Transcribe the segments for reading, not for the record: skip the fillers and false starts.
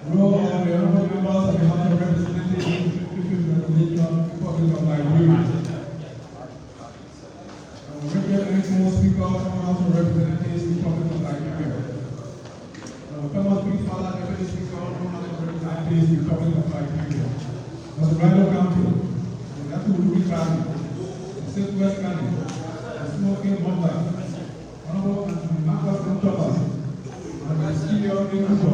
Roll on the honorable members of the House of Representatives, Republic of Liberia. Regular Speaker of the House of Representatives, Republic of Liberia. Fellow Speaker, Deputy Speaker of the House of Representatives, Republic of Liberia. Monrovia County, the Aturi Valley, the Southwest County, the Smoking Monda, Honorable Marcus Thomas, and the Studio in Cuba.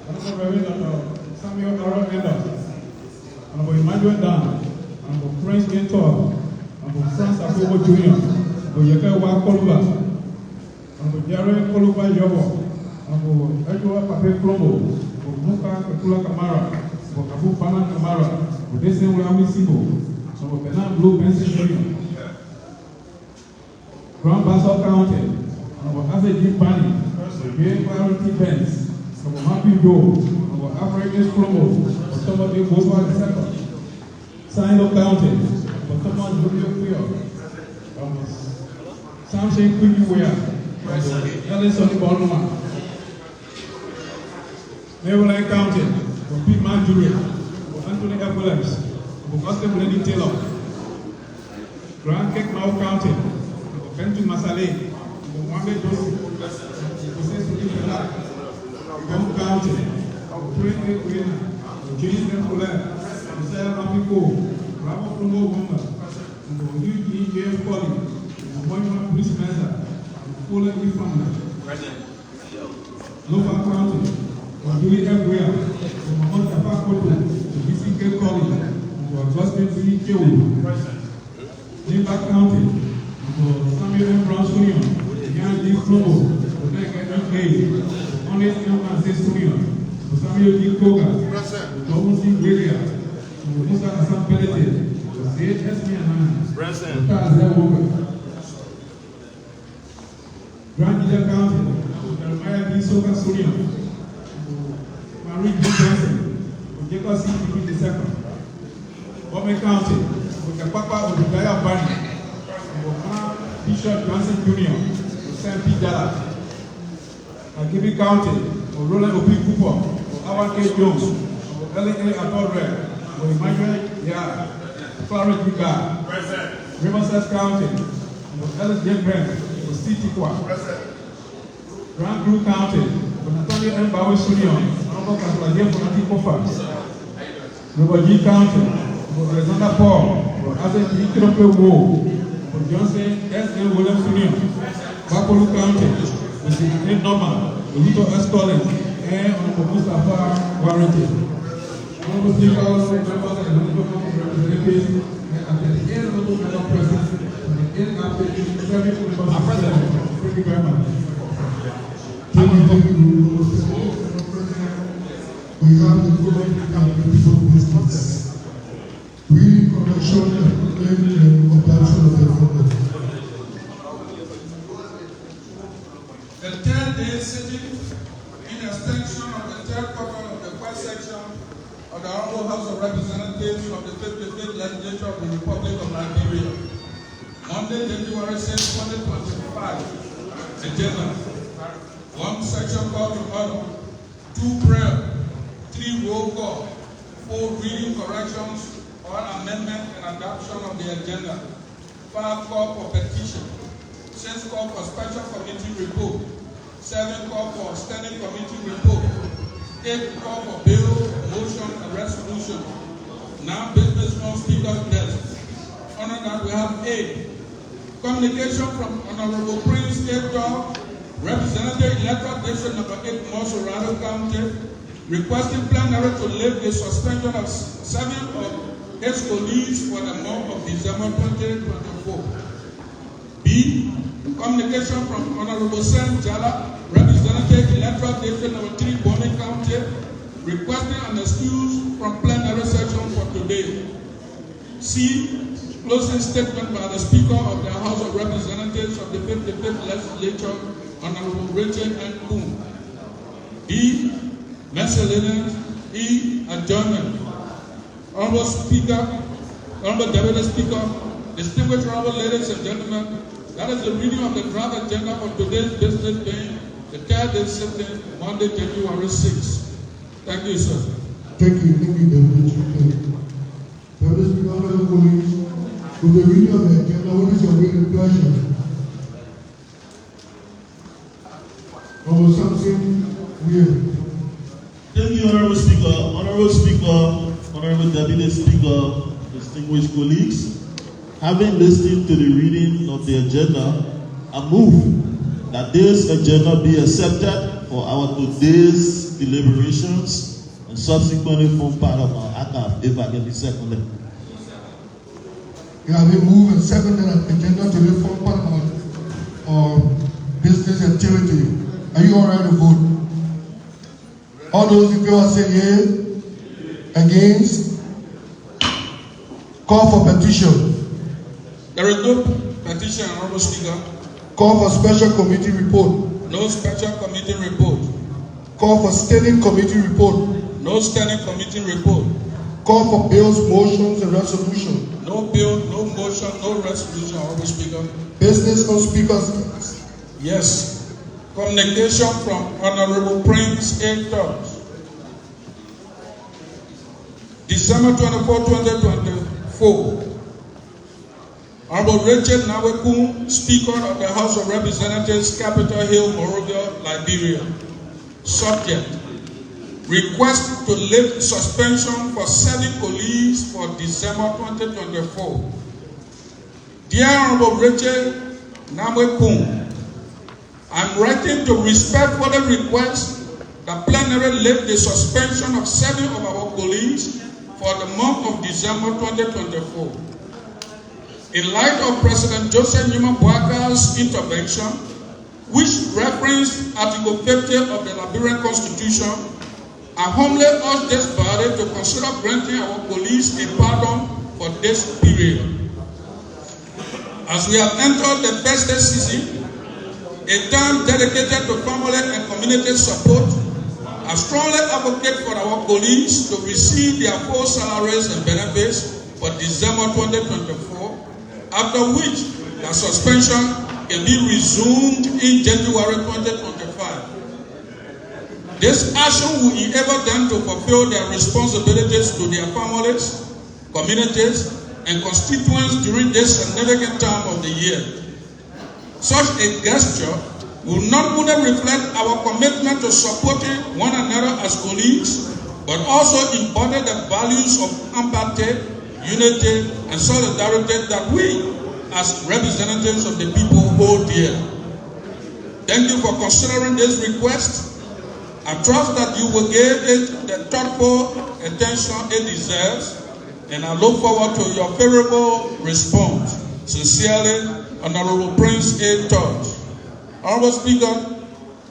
Honorable Reverend Samuel Aravenda, Honorable Emmanuel Dan, Honorable Prince Gentor, Honorable France Akobo Jr., Honorable Yekewa Koluba, Honorable Jerry Koluba Yobo, Honorable Edward Pape Klombo, Honorable Muka Kekula Kamara, Honorable Kabu Pana Kamara, Honorable Desen Wulawi Sibo, Honorable Bernard Blue Benson Jr., Grand Bassa County, Honorable Azeji Bani, Honorable Clarity Benz, Honorable Happy Joe, Honorable African Promo, Honorable Thomas Boswa II, Sino County, Honorable Thomas Julio Pio, Honorable Samson Kuyiwea, Honorable Ellison Bonuma, Maryland County, Honorable Pete Manjuri, Honorable Anthony F. Williams, Honorable Austin Lenny Taylor, Grand Cape Mau County, Honorable Benton Masale, Honorable Mohamed Joseph, Gulf County, Prince Queen, James Nicolet, Michelle Ramiko, Bravo Promo Wamba, Hugh J. Foley, Moima Police Mesa, Fuller E. Family, Lofa County, Julie F. Wea, Mohamed Tapakoto, BCK Colley, Justin V. Kewu, Nimba County, Samuel M. Brown Sr., Yan D. Promo, Odeka M. Honest Young Studio, Samuel D. Koga, Thomas D. Grelia, Musa Hassan Pelletin, Zaid Esmi Anan, Taz Walker, Grand Ida County, Jeremiah D. Soka Studio, Marie D. Johnson, Jacob C. II, Bome County, Papa Obadiah Bani, Bishop Johnson Jr., Sam P. Dalla, Akibi County, Roland Opi Cooper, Awan K. Jones, L.A. Atore, Emmanuel Yard, Clarence Duga, Riverside County, Ellis J. Brent, Steve Tikwa, Grand Blue County, Nathaniel M. Bawe Sr., Honorable Kasuladia Fonati Kofa, River G. County, Alexander Paul, Azet Ikrope Wo, Johnson S. L. Williams Sr., Bapolu County, Mr. Norman, Olito S. Collins, and Honorable Mustafa Warranty. Honorable Speaker, members of the Representatives, and at the end of the Madam President, and the end of the service members of the President. Thank you very much. Thank you, we have the following before business. We correction and comparison of the problem. The third day sitting in extension of the third quarter of the first section of the Honorable House of Representatives of the 55th Legislature of the Republic of Liberia. Monday, January 6, 2025. Agenda. 1 section called to order. 2 prayer. 3 roll call. 4 reading corrections or amendment and adoption of the agenda. 5 call for petition. 6 call for special committee report. 7 call for standing committee report. 8 call for bill, motion, and resolution. Now business on speaker's desk. Honor that we have 8. Communication from Honorable Prince Gentor, Representative Electoral District number 8, Monrovia County, requesting plenary to lift the suspension of 7 of his colleagues for the month of December 2024. B. Communication from Honorable Sam Jala, Representative Electoral District number 3, Bonny County, requesting an excuse from plenary session for today. C. Closing statement by the Speaker of the House of Representatives of the 55th Legislature, Honorable Richard N. Boone. D. Miscellaneous. E. Adjournment. Honorable Speaker, Honorable Deputy Speaker, distinguished honorable ladies and gentlemen, that is the reading of the draft agenda for today's business being the third day sitting, Monday, January 6. Thank you, sir. Thank you, Deputy Speaker. Deputy Speaker, fellow colleagues, with the reading of the agenda, what is your will and pleasure? Or something weird? Thank you, Honorable Speaker. Honorable Speaker, Honorable Deputy Speaker, distinguished colleagues. Having listened to the reading of the agenda, I move that this agenda be accepted for our today's deliberations and subsequently form part of our ACAF, if I can be seconded. You have been moved and seconded an agenda to reform part of our business activity. Are you all right to vote? All those in favor say yes. Against? Call for petition. There is no petition, Honorable Speaker. Call for special committee report. No special committee report. Call for standing committee report. No standing committee report. Call for bills, motions, and resolution. No bill, no motion, no resolution, Honorable Speaker. Business on speakers. Yes. Communication from Honorable Prince A. George. December 24, 2024. Honorable Richard Nawekun, Speaker of the House of Representatives, Capitol Hill, Monrovia, Liberia. Subject: request to lift suspension for 7 colleagues for December 2024. Dear Honorable Richard Nawekun, I'm writing to respectfully request that plenary lift the suspension of 7 of our colleagues for the month of December 2024. In light of President Joseph Numa Boaka's intervention, which referenced Article 50 of the Liberian Constitution, I humbly urge this body to consider granting our police a pardon for this period. As we have entered the festive season, a time dedicated to family and community support, I strongly advocate for our colleagues to receive their full salaries and benefits for December 2024, after which their suspension can be resumed in January 2025. This action will enable them to fulfill their responsibilities to their families, communities, and constituents during this significant time of the year. Such a gesture will not only reflect our commitment to supporting one another as colleagues, but also embody the values of empathy, unity, and solidarity that we, as representatives of the people, hold dear. Thank you for considering this request. I trust that you will give it the thoughtful attention it deserves, and I look forward to your favorable response. Sincerely, Honorable Prince A. George. Honorable Speaker,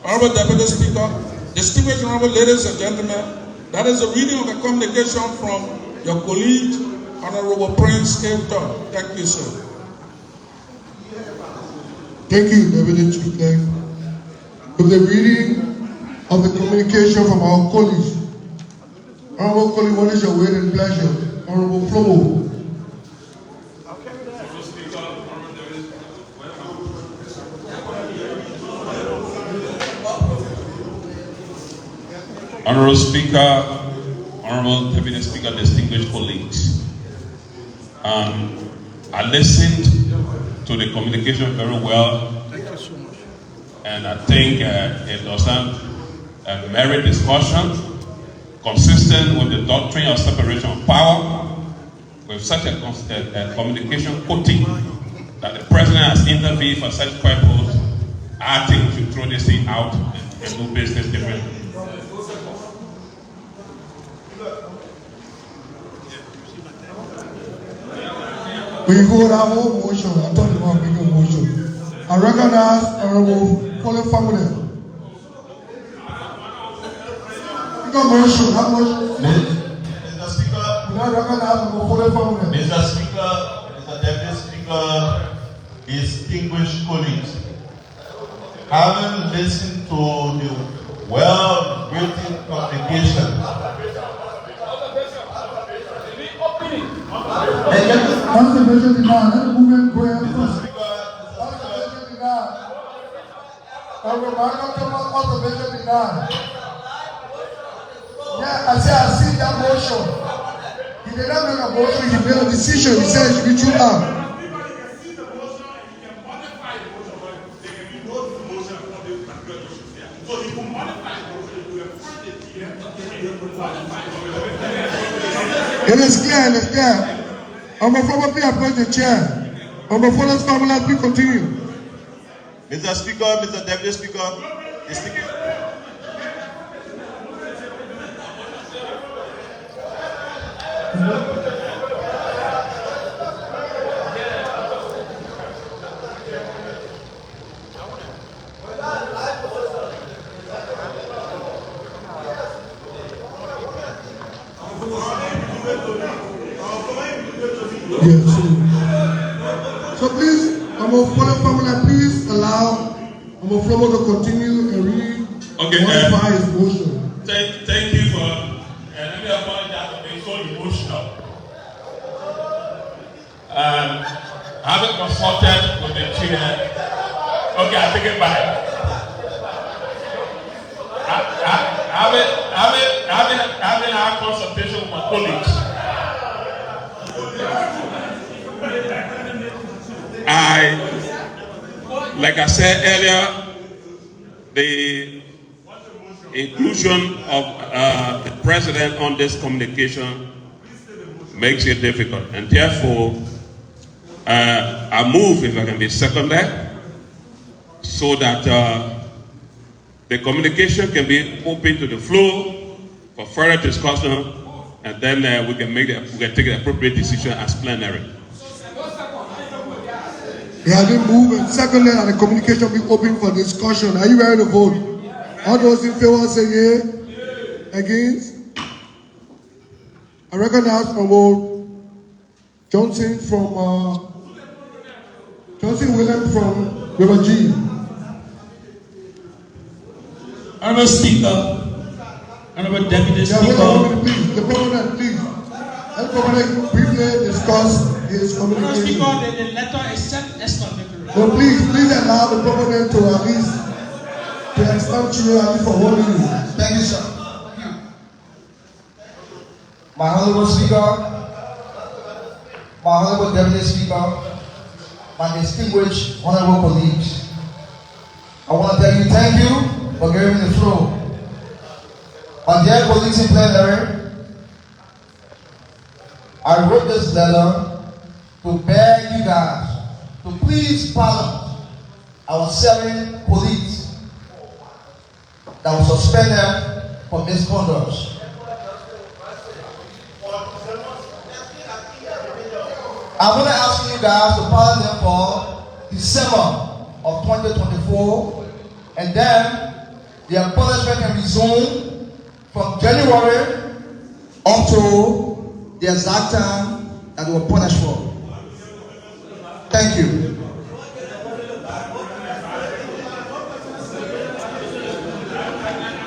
Honorable Deputy Speaker, distinguished honorable ladies and gentlemen, that is a reading of a communication from your colleague, Honorable Prince A. George. Thank you, sir. Thank you, Deputy Speaker. With the reading of the communication from our colleagues, Honorable colleague, what is your will and pleasure? Honorable Flomo. Honorable Speaker, Honorable Deputy Speaker, distinguished colleagues. I listened to the communication very well. Thank you so much. And I think it doesn't merit discussion, consistent with the doctrine of separation of power, with such a communication quoting that the President has intervened for such purpose. I think we should throw this thing out and do business differently. We hold our own motion. I thought you were making a motion. I recognize Honorable Colin Family. You got motion. How much? Mr. Speaker. I recognize Honorable Colin Family. Mr. Speaker, Mr. Deputy Speaker, distinguished colleagues. Having listened to the well-written communication, Conservation denied. Let the movement go ahead first. Mr. Conservation denied. Honorable Michael Thomas, conservation denied. Yeah, I see that motion. He did not make a motion, he made a decision. He said it should be through her. It is clear, it is clear. I'm a former player, approach the chair. I'm a follower's family, please continue. Mr. Speaker, Mr. Deputy Speaker, the speaker. So please, I'm a follow family, please allow I'm a follow to continue and read modify his motion. Thank you for let me apologize for being so emotional. I haven't consulted with the chair. Okay, I take it back. I haven't had consultation with my colleagues. Like I said earlier, the inclusion of the president on this communication makes it difficult, and therefore I move, if I can be seconded, so that the communication can be open to the floor for further discussion, and then we can take the appropriate decision as plenary. He has been moved and seconded, and the communication will be open for discussion. Are you ready to vote? All those in favor say yea. Against? I recognize Honorable Johnson William from River G. Honorable Speaker, Honorable Deputy Speaker. Please, the President, please. Let the President briefly discuss his communication. Honorable Speaker, the letter is sent explanatory. So please allow the President to at least explain to you at least for 1 minute. Thank you, sir. My Honorable Speaker, my Honorable Deputy Speaker, my distinguished Honorable colleagues, I want to tell you thank you for giving me the floor. My dear colleagues in plenary, I wrote this letter to beg you guys to please pardon our 7 colleagues that were suspended for misconduct. I'm going to ask you guys to pardon them for December of 2024, and then their punishment can resume from January up to the exact time that they were punished for. Thank you.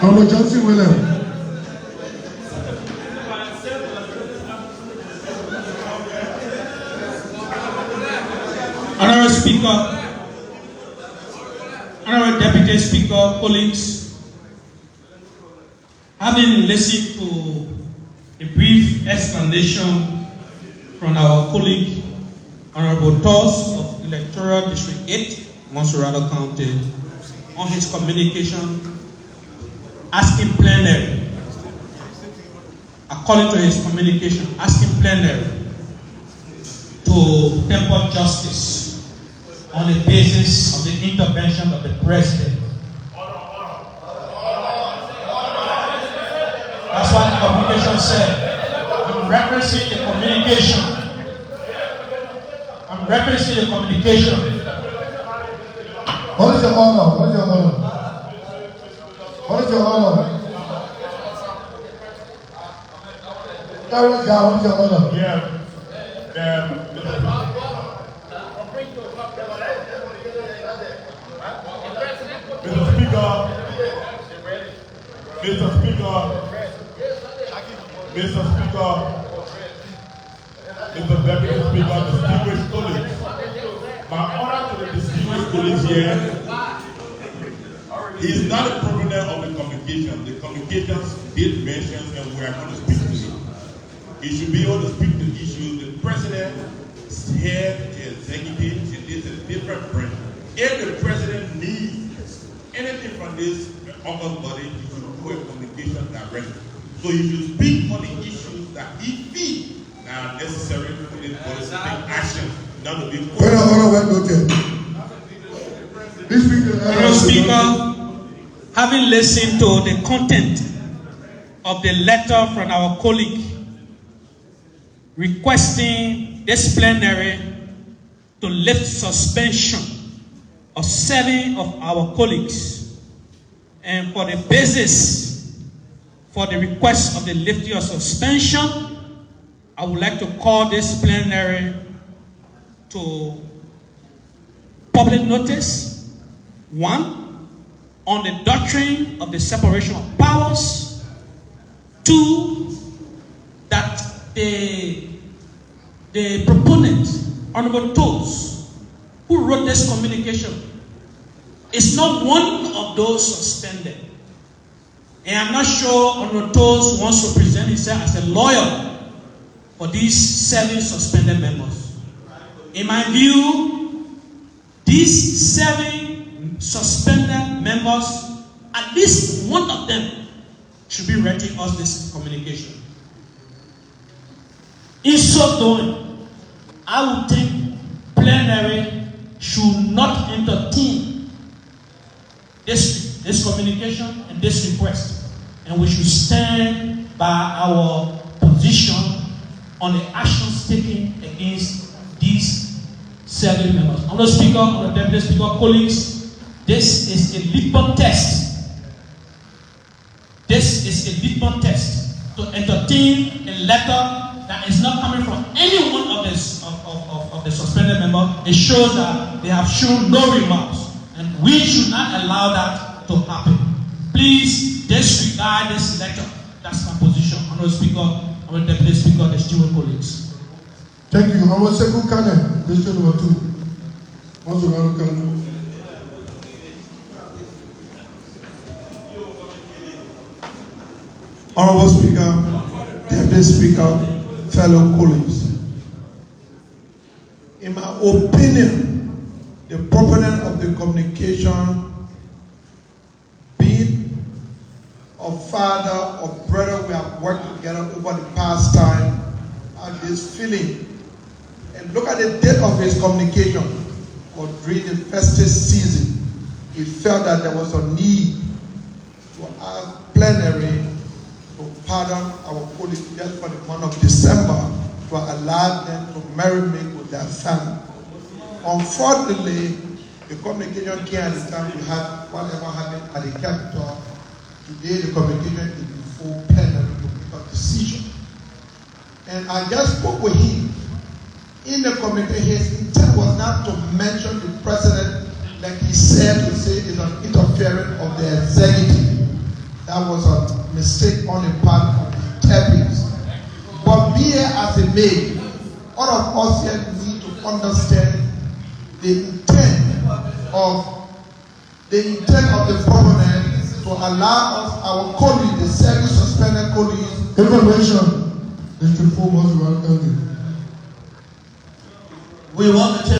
Honorable Johnson William. Honorable Speaker, Honorable Deputy Speaker, colleagues, having listened to a brief explanation from our colleague, Honorable Toss of Electoral District 8, Monrovia County, on his communication, asking plenary, according to his communication, asking plenary to temper justice on the basis of the intervention of the president. That's what the communication said. I'm referencing the communication. What is your honor? What is your honor? What is your honor? What is your honor? Yeah. Mr. Deputy Speaker, distinguished colleagues, my honor to the distinguished colleagues here, he is not a proponent of the committee. communication. The communications did mention, and we are going to speak to it. He should be able to speak to issues. The president head the executive, it is a different branch. If the president needs anything from this August body, he should do a communication directly. So he should speak on the issues that he feels are necessary for this body to take action, not to be Honourable Speaker, having listened to the content of the letter from our colleague requesting this plenary to lift suspension of 7 of our colleagues, and for the basis for the request of the lifting of suspension, I would like to call this plenary to public notice. 1, on the doctrine of the separation of powers. 2, that the proponent, Honorable Toes, who wrote this communication, is not one of those suspended. And I'm not sure Honorable Toes wants to present himself as a lawyer for these 7 suspended members. In my view, these 7 suspended members, at least one of them should be writing us this communication. In so doing, I would think plenary should not entertain this communication and this request, and we should stand by our position on the actions taken against these 7 members. Honourable Speaker, Honourable Deputy Speaker, colleagues, this is a litmus test. This is a litmus test to entertain a letter that is not coming from any one of the suspended members. It shows that they have shown no remorse, and we should not allow that to happen. Please disregard this letter. That's my position. Honourable Speaker, Honourable Deputy Speaker, the steward colleagues. Thank you. Honourable Sekou Kane, question number 2. Honourable Kane. Honourable Speaker, Deputy Speaker, fellow colleagues. In my opinion, the proponent of the communication, being a father or brother, we have worked together over the past time, had this feeling. And look at the date of his communication. Or during the festive season, he felt that there was a need to ask plenary to pardon our colleagues just for the month of December, to allow them to marinate with their family. Unfortunately, the communication came at the time we had whatever happened at the Capitol. Today, the communication is before plenary to make a decision. And I just spoke with him. In the communication, his intent was not to mention the president, like he said, to say it's an interference of the executive. That was a mistake on the part of the interpreters. But be it as it may, all of us here need to understand the intent of the proponent to allow us, our colleagues, the 7 suspended colleagues. Information. District 4 was welcome. We want to